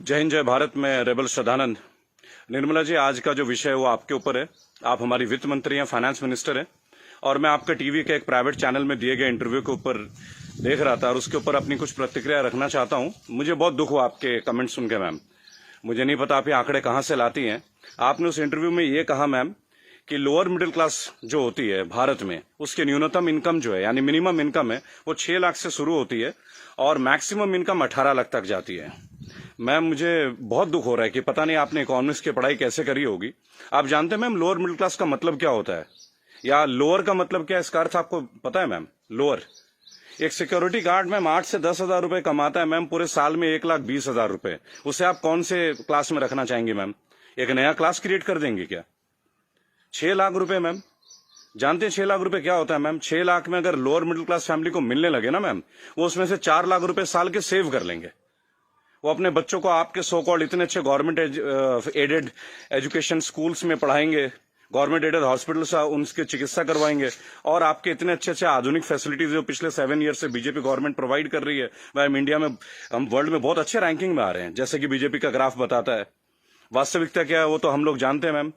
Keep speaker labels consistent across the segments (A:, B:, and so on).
A: जय हिंद, जय भारत। मैं रेबल श्रद्धानंद। निर्मला जी, आज का जो विषय है वो आपके ऊपर है। आप हमारी वित्त मंत्री हैं, फाइनेंस मिनिस्टर हैं, और मैं आपका टीवी के एक प्राइवेट चैनल में दिए गए इंटरव्यू के ऊपर देख रहा था और उसके ऊपर अपनी कुछ प्रतिक्रिया रखना चाहता हूं। मुझे बहुत दुख हुआ आपके कमेंट सुन के मैम। मुझे नहीं पता आप ये आंकड़े कहां से लाती हैं। आपने उस इंटरव्यू में ये कहा मैम कि लोअर मिडिल क्लास जो होती है भारत में, उसकी न्यूनतम इनकम जो है यानी मिनिमम इनकम है वो 6 लाख से शुरू होती है और मैक्सिमम इनकम 18 लाख तक जाती है। मैम, मुझे बहुत दुख हो रहा है कि पता नहीं आपने इकोनॉमिक्स की पढ़ाई कैसे करी होगी। आप जानते हैं मैम लोअर मिडिल क्लास का मतलब क्या होता है, या लोअर का मतलब क्या है, इसका अर्थ आपको पता है मैम? लोअर, एक सिक्योरिटी गार्ड मैम 8 से 10 हजार रुपए कमाता है मैम, पूरे साल में 1,20,000 रुपए। उसे आप कौन से क्लास में रखना चाहेंगे मैम? एक नया क्लास क्रिएट कर देंगे क्या? 6 लाख रुपए मैम, जानते हैं 6 लाख रुपए क्या होता है मैम? 6 लाख में अगर लोअर मिडिल क्लास फैमिली को मिलने लगे ना मैम, वो उसमें से 4 लाख रुपए साल के सेव कर लेंगे। वो अपने बच्चों को आपके सो कॉल्ड इतने अच्छे गवर्नमेंट एडेड एजुकेशन स्कूल्स में पढ़ाएंगे, गवर्नमेंट एडेड हॉस्पिटल से उनकी चिकित्सा करवाएंगे, और आपके इतने अच्छे अच्छे आधुनिक फैसिलिटीज जो पिछले 7 ईयर से बीजेपी गवर्नमेंट प्रोवाइड कर रही है। मैम, इंडिया में हम वर्ल्ड में बहुत अच्छे रैंकिंग में आ रहे हैं, जैसे कि बीजेपी का ग्राफ बताता है। वास्तविकता क्या है वो तो हम लोग जानते हैं मैम।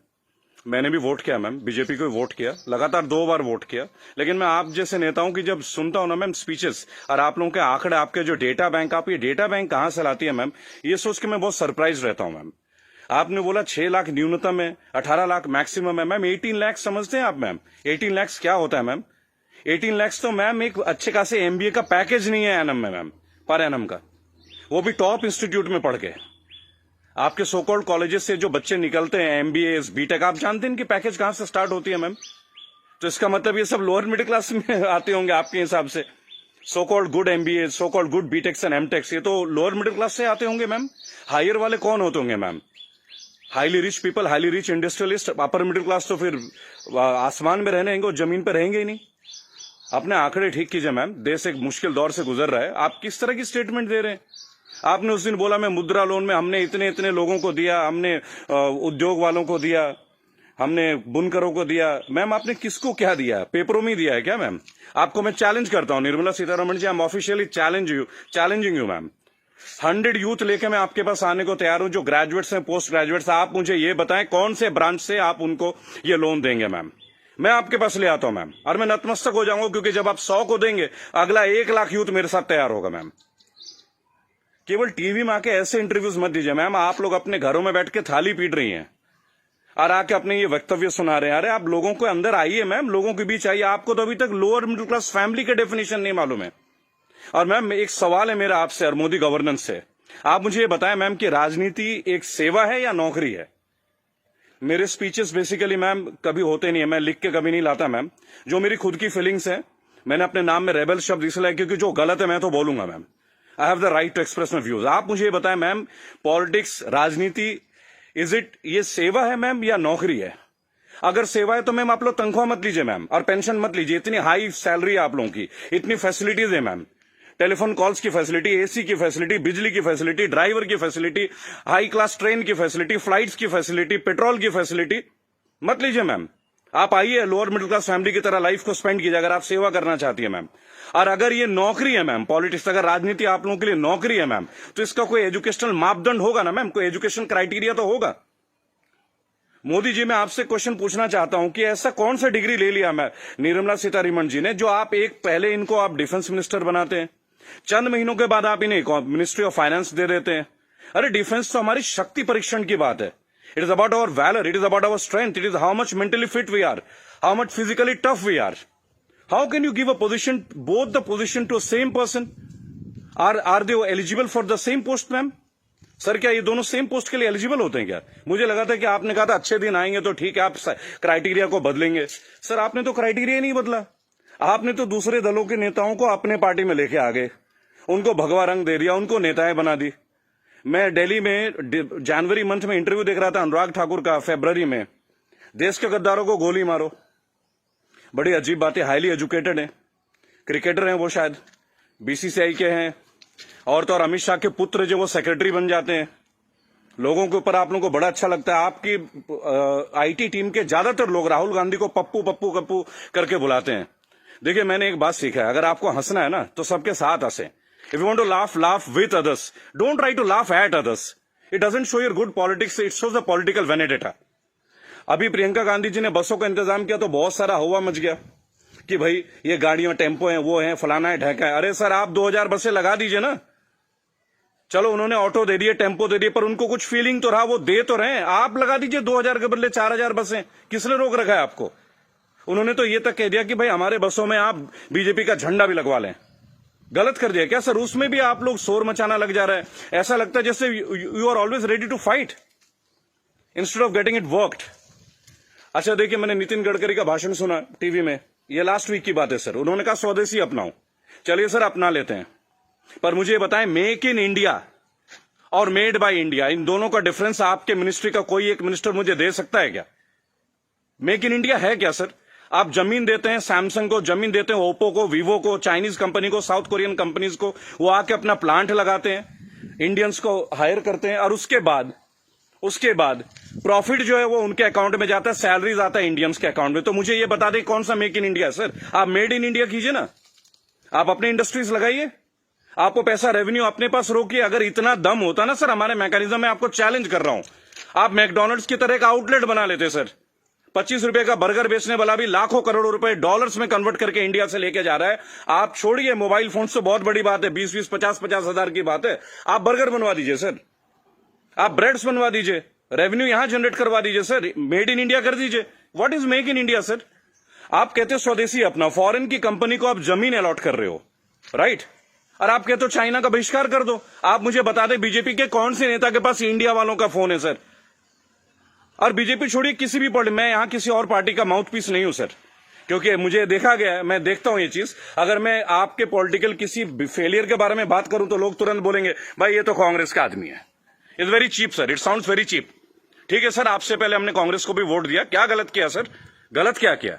A: मैंने भी वोट किया मैम, बीजेपी को वोट किया, लगातार 2 बार वोट किया। लेकिन मैं आप जैसे नेताओं की जब सुनता हूं ना मैम स्पीचेस, और आप लोगों के आंकड़े, आपके जो डेटा बैंक, आप ये डेटा बैंक कहां से लाती है मैम, ये सोच के मैं बहुत सरप्राइज रहता हूं मैम। आपने बोला 6 लाख न्यूनतम है, 18 लाख मैक्सिमम है मैम। 18 लाख समझते हैं आप मैम? 18 लाख क्या होता है मैम? 18 लाख तो मैम एक अच्छे खासे एमबीए का पैकेज नहीं है एनम में मैम, पर एनम का, वो भी टॉप इंस्टीट्यूट में पढ़ के। आपके सोकॉल्ड कॉलेजेस से जो बच्चे निकलते हैं, एमबीए, बीटेक, आप जानते हैं इनकी पैकेज कहां से स्टार्ट होती है मैम? तो इसका मतलब ये सब लोअर मिडिल क्लास में आते होंगे आपके हिसाब से। So called good MBA, so called good BTechs and MTechs, ये तो लोअर मिडिल क्लास से आते होंगे मैम। हायर वाले कौन होते होंगे ma'am? Highly rich people, highly rich industrialist. Upper middle class तो फिर आसमान में रहने और जमीन पर रहेंगे ही नहीं। अपने आंकड़े ठीक कीजिए मैम, देश एक मुश्किल दौर से गुजर रहा है। आप किस तरह की स्टेटमेंट दे रहे हैं? आपने उस दिन बोला मैं मुद्रा लोन में हमने इतने इतने लोगों को दिया, हमने उद्योग वालों को दिया, हमने बुनकरों को दिया। मैम, आपने किसको क्या दिया? पेपरों में दिया है क्या मैम? आपको मैं चैलेंज करता हूं Nirmala Sitharaman ji, I am officially challenging you ma'am. 100 youth लेके मैं आपके पास आने को तैयार हूं, जो ग्रेजुएट्स हैं, पोस्ट ग्रेजुएट्स। आप मुझे ये बताएं कौन से ब्रांच से आप उनको ये लोन देंगे मैम? मैं आपके पास ले आता हूं मैम, और मैं नतमस्तक हो जाऊंगा, क्योंकि जब आप 100 को देंगे, अगला 1 लाख यूथ मेरे साथ तैयार होगा मैम। केवल टीवी में आके ऐसे इंटरव्यूज मत दीजिए मैम। आप लोग अपने घरों में बैठ के थाली पीट रही हैं और आके अपने ये वक्तव्य सुना रहे हैं। अरे आप लोगों को अंदर आइए मैम, लोगों के बीच आइए। आपको तो अभी तक लोअर मिडिल क्लास फैमिली का डेफिनेशन नहीं मालूम है। और मैम, एक सवाल है मेरा आपसे और मोदी गवर्नेंस से। आप मुझे ये बताएं मैम कि राजनीति एक सेवा है या नौकरी है? मेरे स्पीचेस बेसिकली मैम कभी होते नहीं है, मैं लिख के कभी नहीं लाता मैम। जो मेरी खुद की फीलिंग्स है, मैंने अपने नाम में रेबल शब्द इसलिए, क्योंकि जो गलत है मैं तो बोलूंगा ma'am. I have the right to express my views. आप मुझे ये बताएं मैम, पॉलिटिक्स, राजनीति, इज इट ये सेवा है मैम या नौकरी है? अगर सेवा है तो मैम आप लोग तनख्वाह मत लीजिए मैम, और पेंशन मत लीजिए। इतनी हाई सैलरी है आप लोगों की, इतनी फैसिलिटीज है मैम, टेलीफोन कॉल्स की फैसिलिटी, एसी की फैसिलिटी, बिजली की फैसिलिटी, ड्राइवर की फैसिलिटी, हाई क्लास ट्रेन की फैसिलिटी, फ्लाइट्स की फैसिलिटी, पेट्रोल की फैसिलिटी। मत लीजिए मैम। आप आइए, लोअर मिडिल क्लास फैमिली की तरह लाइफ को स्पेंड कीजिए, अगर आप सेवा करना चाहती है मैम। और अगर ये नौकरी है मैम, पॉलिटिक्स, अगर राजनीति आप लोगों के लिए नौकरी है मैम, तो इसका कोई एजुकेशनल मापदंड होगा ना मैम, कोई एजुकेशन क्राइटेरिया तो होगा। मोदी जी, मैं आपसे क्वेश्चन पूछना चाहता हूं कि ऐसा कौन सा डिग्री ले लिया मैं निर्मला सीतारमण जी ने, जो आप एक पहले इनको आप डिफेंस मिनिस्टर बनाते हैं, चंद महीनों के बाद आप इन्हें मिनिस्ट्री ऑफ फाइनेंस दे देते हैं। अरे डिफेंस तो हमारी शक्ति परीक्षण की बात है। It is about our valour, it is about our strength, it is how much mentally fit we are, how much physically tough we are. How can you give a position, both the position to same person? Are they eligible for the same post ma'am? Sir, क्या ये दोनों same post के लिए eligible होते हैं क्या? मुझे लगा था कि आपने कहा था अच्छे दिन आएंगे तो ठीक है, आप क्राइटेरिया को बदलेंगे। सर, आपने तो क्राइटेरिया नहीं बदला। आपने तो दूसरे दलों के नेताओं को अपने पार्टी में लेके आ गए, उनको भगवा रंग दे दिया, उनको नेताएं बना दी। मैं दिल्ली में जनवरी मंथ में इंटरव्यू देख रहा था अनुराग ठाकुर का, फरवरी में, देश के गद्दारों को गोली मारो। बड़ी अजीब बात है, हाईली एजुकेटेड है, क्रिकेटर हैं वो, शायद बीसीसीआई के हैं, और तो और अमित शाह के पुत्र जो वो सेक्रेटरी बन जाते हैं। लोगों के ऊपर आप लोगों को बड़ा अच्छा लगता है। आपकी आईटी टीम के ज्यादातर लोग राहुल गांधी को पप्पू पप्पू पप्पू करके बुलाते हैं। देखिए, मैंने एक बात सीखा है, अगर आपको हंसना है ना तो सबके साथ हंसे। If you want to laugh, laugh with others. Don't try to laugh at others. It doesn't show your good politics, it shows the political vendetta. अभी प्रियंका गांधी जी ने बसों का इंतजाम किया तो बहुत सारा हवा मच गया कि भाई ये गाड़ियां टेम्पो हैं, वो हैं, फलाना है, ढेका है। अरे सर, आप 2000 बसें लगा दीजिए ना। चलो उन्होंने ऑटो दे दिए, टेम्पो दे दिए, पर उनको कुछ फीलिंग तो रहा, वो दे तो रहे हैं। आप लगा दीजिए 2000 के बदले 4000 बसें। किसने रोक रखा है आपको? उन्होंने तो ये तक कह दिया कि भाई हमारे बसों में आप बीजेपी का झंडा भी लगवा लें। गलत कर दिया क्या सर? उसमें भी आप लोग शोर मचाना लग जा रहा है। ऐसा लगता है जैसे you are always ready to fight instead of getting it worked. अच्छा देखिए, मैंने नितिन गडकरी का भाषण सुना टीवी में, ये लास्ट वीक की बात है सर। उन्होंने कहा स्वदेशी अपनाओ। चलिए सर, अपना लेते हैं, पर मुझे ये बताएं, मेक इन इंडिया और मेड बाय इंडिया, इन दोनों का डिफरेंस आपके मिनिस्ट्री का कोई एक मिनिस्टर मुझे दे सकता है क्या? मेक इन इंडिया है क्या सर? आप जमीन देते हैं सैमसंग को, जमीन देते हैं ओप्पो को, वीवो को, चाइनीज कंपनी को, साउथ कोरियन कंपनीज को, वो आके अपना प्लांट लगाते हैं, इंडियंस को हायर करते हैं, और उसके बाद प्रॉफिट जो है वो उनके अकाउंट में जाता है, सैलरीज आता है इंडियंस के अकाउंट में। तो मुझे ये बता दें कौन सा मेक इन इंडिया सर? आप मेड इन इंडिया कीजिए ना, आप अपने इंडस्ट्रीज लगाइए, आपको पैसा रेवेन्यू अपने पास रोकिए। अगर इतना दम होता ना सर हमारे मैकेनिज्म में, आपको चैलेंज कर रहा हूं, आप मैकडोनल्ड्स की तरह का आउटलेट बना लेते सर। 25 रुपए का बर्गर बेचने वाला भी लाखों करोड़ों रुपए डॉलर्स में कन्वर्ट करके इंडिया से लेके जा रहा है। आप छोड़िए मोबाइल फोन तो बहुत बड़ी बात है, 20-20, 50-50 हजार की बात है। आप बर्गर बनवा दीजिए सर, आप ब्रेड्स बनवा दीजिए, रेवेन्यू यहां जनरेट करवा दीजिए सर, मेड इन इंडिया कर दीजिए। What is make in India sir? आप कहते हो स्वदेशी अपना, फॉरेन की कंपनी को आप जमीन अलॉट कर रहे हो, राइट? और आप कहते हो चाइना का बहिष्कार कर दो। आप मुझे बता दें बीजेपी के कौन से नेता के पास इंडिया वालों का फोन है सर? और बीजेपी छोड़िए, किसी भी पार्टी, मैं यहां किसी और पार्टी का माउथ पीस नहीं हूं सर, क्योंकि मुझे देखा गया है, मैं देखता हूं ये चीज। अगर मैं आपके पॉलिटिकल किसी फेलियर के बारे में बात करूं तो लोग तुरंत बोलेंगे भाई ये तो कांग्रेस का आदमी है। It's very cheap sir, it sounds very cheap. ठीक है सर, आपसे पहले हमने कांग्रेस को भी वोट दिया, क्या गलत किया सर? गलत क्या किया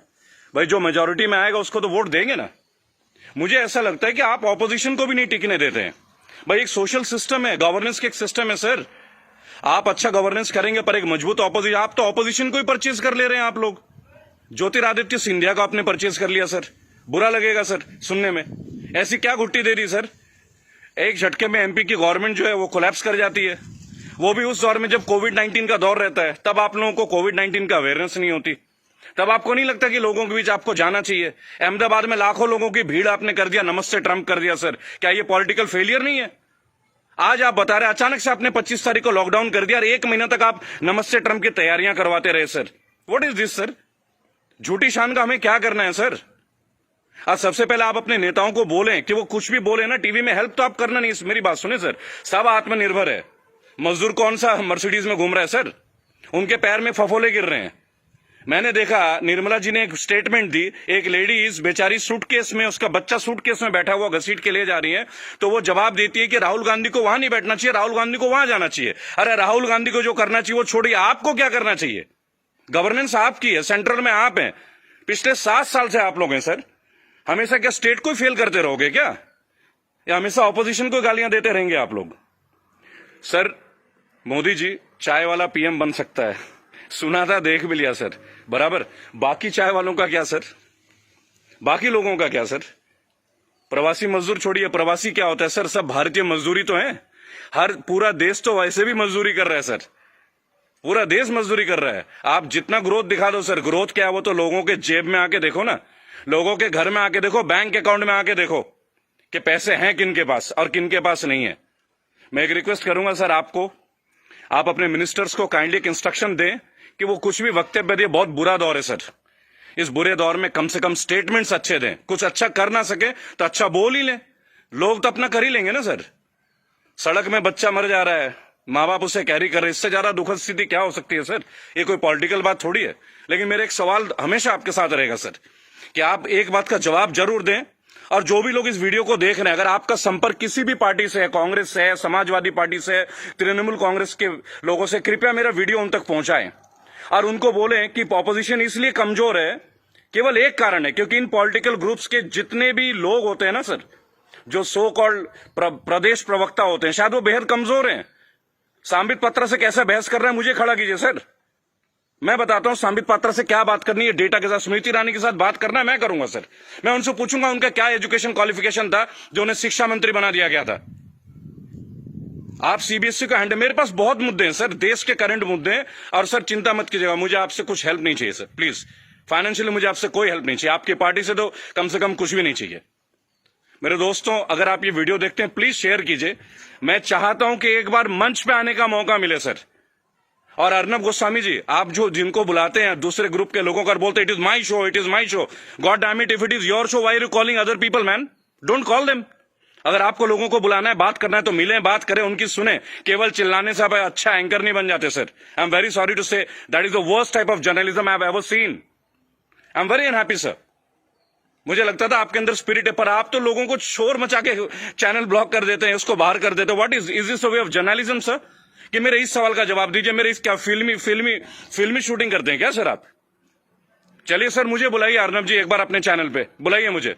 A: भाई? जो मेजोरिटी में आएगा उसको तो वोट देंगे ना। मुझे ऐसा लगता है कि आप ऑपोजिशन को भी नहीं टिकने देते हैं भाई। एक सोशल सिस्टम है, गवर्नेंस का एक सिस्टम है सर। आप अच्छा गवर्नेंस करेंगे पर एक मजबूत ऑपोजिशन, आप तो ऑपोजिशन को ही परचेज कर ले रहे हैं आप लोग। ज्योतिरादित्य सिंधिया को आपने परचेज कर लिया सर, बुरा लगेगा सर सुनने में। ऐसी क्या गुट्टी दे दी सर? एक झटके में एमपी की गवर्नमेंट जो है वो कोलैप्स कर जाती है, वो भी उस दौर में जब कोविड-19 का दौर रहता है। तब आप लोगों को कोविड-19 का अवेयरनेस नहीं होती, तब आपको नहीं लगता कि लोगों के बीच आपको जाना चाहिए। अहमदाबाद में लाखों लोगों की भीड़ आपने कर दिया, नमस्ते ट्रंप कर दिया सर। क्या ये पॉलिटिकल फेलियर नहीं है? आज आप बता रहे अचानक से आपने 25 तारीख को लॉकडाउन कर दिया और 1 महीना तक आप नमस्ते ट्रंप की तैयारियां करवाते रहे sir. What is this sir? झूठी शान का हमें क्या करना है सर? आज सबसे पहले आप अपने नेताओं को बोलें कि वो कुछ भी बोले ना टीवी में, हेल्प तो आप करना नहीं। मेरी बात सुने सर, सब आत्मनिर्भर है। मजदूर कौन सा मर्सिडीज में घूम रहा है सर? उनके पैर में फफोले गिर रहे हैं। मैंने देखा निर्मला जी ने एक स्टेटमेंट दी, एक लेडीज बेचारी सूटकेस में, उसका बच्चा सूटकेस में बैठा हुआ घसीट के ले जा रही है, तो वो जवाब देती है कि राहुल गांधी को वहां नहीं बैठना चाहिए, राहुल गांधी को वहां जाना चाहिए। अरे राहुल गांधी को जो करना चाहिए वो छोड़िए, आपको क्या करना चाहिए? गवर्नेंस आपकी है, सेंट्रल में आप हैं, पिछले 7 साल से आप लोग हैं सर। हमेशा क्या स्टेट को फेल करते रहोगे क्या, या हमेशा ऑपोजिशन को गालियां देते रहेंगे आप लोग? सर मोदी जी चाय वाला पीएम बन सकता है, सुना था, देख भी लिया सर, बराबर। बाकी चाय वालों का क्या सर? बाकी लोगों का क्या सर? प्रवासी मजदूर छोड़िए, प्रवासी क्या होता है सर? सब भारतीय मजदूरी तो है। हर पूरा देश तो वैसे भी मजदूरी कर रहा है सर, पूरा देश मजदूरी कर रहा है। आप जितना ग्रोथ दिखा दो सर, ग्रोथ क्या है वो तो लोगों के जेब में आके देखो ना, लोगों के घर में आके देखो, बैंक अकाउंट में आके देखो कि पैसे हैं किन के पास और किन के पास नहीं है। मैं एक रिक्वेस्ट करूंगा सर आपको, आप अपने मिनिस्टर्स को काइंडली एक इंस्ट्रक्शन दें कि वो कुछ भी वक्तव्य दे। बहुत बुरा दौर है सर, इस बुरे दौर में कम से कम स्टेटमेंट्स अच्छे दें। कुछ अच्छा कर ना सके तो अच्छा बोल ही लें, लोग तो अपना कर ही लेंगे ना सर। सड़क में बच्चा मर जा रहा है, माँ बाप उसे कैरी कर रहे, इससे ज्यादा दुखद स्थिति क्या हो सकती है सर? ये कोई पॉलिटिकल बात थोड़ी है। लेकिन मेरा एक सवाल हमेशा आपके साथ रहेगा सर, कि आप एक बात का जवाब जरूर दें। और जो भी लोग इस वीडियो को देख रहे हैं, अगर आपका संपर्क किसी भी पार्टी से है, कांग्रेस से है, समाजवादी पार्टी से है, तृणमूल कांग्रेस के लोगों से, कृपया मेरा वीडियो उन तक पहुंचाएं और उनको बोलें कि ऑपोजिशन इसलिए कमजोर है, केवल एक कारण है, क्योंकि इन पॉलिटिकल ग्रुप्स के जितने भी लोग होते हैं ना सर, जो सो कॉल्ड प्रदेश प्रवक्ता होते हैं, शायद वो बेहद कमजोर हैं। सांबित पात्रा से कैसा बहस कर रहा है, मुझे खड़ा कीजिए सर, मैं बताता हूं सांबित पात्रा से क्या बात करनी है, डेटा के साथ। स्मृति ईरानी के साथ बात करना है, मैं करूंगा सर। मैं उनसे पूछूंगा उनका क्या एजुकेशन क्वालिफिकेशन था जो उन्हें शिक्षा मंत्री बना दिया गया था। आप सीबीएसई का हैंडल, मेरे पास बहुत मुद्दे हैं सर, देश के करंट मुद्दे हैं। और सर चिंता मत कीजिएगा, मुझे आपसे कुछ हेल्प नहीं चाहिए सर, प्लीज। फाइनेंशियली मुझे आपसे कोई हेल्प नहीं चाहिए, आपकी पार्टी से तो कम से कम कुछ भी नहीं चाहिए। मेरे दोस्तों, अगर आप ये वीडियो देखते हैं प्लीज शेयर कीजिए। मैं चाहता हूं कि एक बार मंच पे आने का मौका मिले सर। और अर्नब गोस्वामी जी, आप जो जिनको बुलाते हैं दूसरे ग्रुप के लोगों का, बोलते it is my show, it is my show. God damn it, if it is your show, why are you calling other people man? Don't call them. अगर आपको लोगों को बुलाना है, बात करना है, तो मिलें, बात करें, उनकी सुने। केवल चिल्लाने से आप अच्छा एंकर नहीं बन जाते sir. I am very sorry to say, that is the worst type of journalism I have ever seen. I am very unhappy sir. मुझे लगता था आपके अंदर स्पिरिट है, पर आप तो लोगों को शोर मचा के चैनल ब्लॉक कर देते हैं, उसको बाहर कर देते हैं। What is this way of journalism sir? कि मेरे इस सवाल का जवाब दीजिए। मेरे इस क्या फिल्मी शूटिंग करते हैं क्या सर आप? चलिए सर, मुझे बुलाइए अर्नब जी, एक बार अपने चैनल पे बुलाइए मुझे।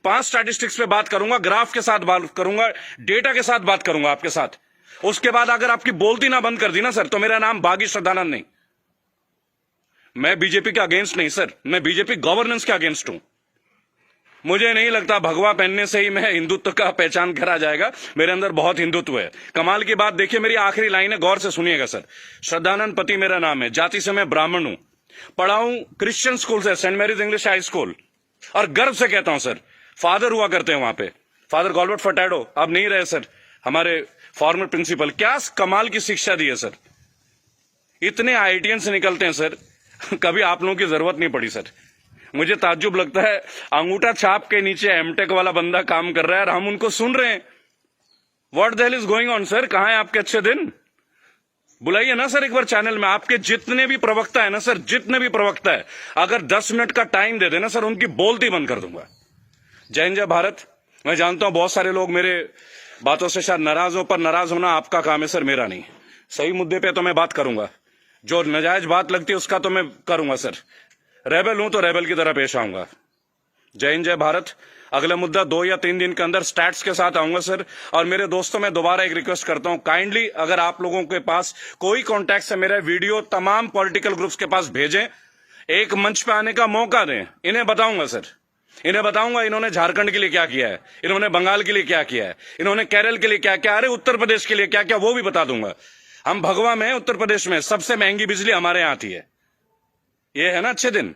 A: 5 स्टैटिस्टिक्स पे बात करूंगा, ग्राफ के साथ बात करूंगा, डेटा के साथ बात करूंगा आपके साथ। उसके बाद अगर आपकी बोलती ना बंद कर दी ना सर, तो मेरा नाम बागी श्रद्धानंद नहीं। मैं बीजेपी के अगेंस्ट नहीं सर, मैं बीजेपी गवर्नेंस के अगेंस्ट हूं। मुझे नहीं लगता भगवा पहनने से ही मैं हिंदुत्व का पहचान करा जाएगा। मेरे अंदर बहुत हिंदुत्व है। कमाल की बात देखिए, मेरी आखिरी लाइन है, गौर से सुनिएगा सर। श्रद्धानंद पति मेरा नाम है, जाति से मैं ब्राह्मण हूं, पढ़ा हूं क्रिश्चियन स्कूल से, Saint Mary's English high school. और गर्व से कहता हूं सर, फादर हुआ करते हैं वहां पे, फादर गॉलबर्ट फर्टैडो, अब नहीं रहे सर, हमारे फॉर्मर प्रिंसिपल। क्या कमाल की शिक्षा दी है सर। इतने आईआईटीएन से निकलते हैं सर, कभी आप लोगों की जरूरत नहीं पड़ी सर। मुझे ताज्जुब लगता है, अंगूठा छाप के नीचे एमटेक वाला बंदा काम कर रहा है और हम उनको सुन रहे हैं। What the hell is going on sir? कहां है आपके अच्छे दिन? बुलाइए ना सर एक बार चैनल में। आपके जितने भी प्रवक्ता है ना सर, जितने भी प्रवक्ता है, अगर 10 मिनट का टाइम दे देना सर, उनकी बोलती बंद कर दूंगा। जय हिंद, जय भारत। मैं जानता हूं बहुत सारे लोग मेरे बातों से शायद नाराज हो, पर नाराज होना आपका काम है सर, मेरा नहीं। सही मुद्दे पे तो मैं बात करूंगा, जो नाजायज बात लगती है उसका तो मैं करूंगा सर। रेबल हूं तो रेबल की तरह पेश आऊंगा। जय हिंद, जय भारत। अगला मुद्दा 2 या 3 दिन के अंदर स्टैट्स के साथ आऊंगा सर। और मेरे दोस्तों, मैं दोबारा एक रिक्वेस्ट करता हूं, काइंडली अगर आप लोगों के पास कोई कॉन्टैक्ट है, मेरा वीडियो तमाम पॉलिटिकल ग्रुप्स के पास भेजें, एक मंच पे आने का मौका दें। इन्हें बताऊंगा सर, इन्हें बताऊंगा इन्होंने झारखंड के लिए क्या किया है, इन्होंने बंगाल के लिए क्या किया है, इन्होंने केरल के लिए क्या क्या, अरे उत्तर प्रदेश के लिए क्या क्या, वो भी बता दूंगा। हम भगवा में, उत्तर प्रदेश में सबसे महंगी बिजली हमारे यहां आती है। ये है ना अच्छे दिन।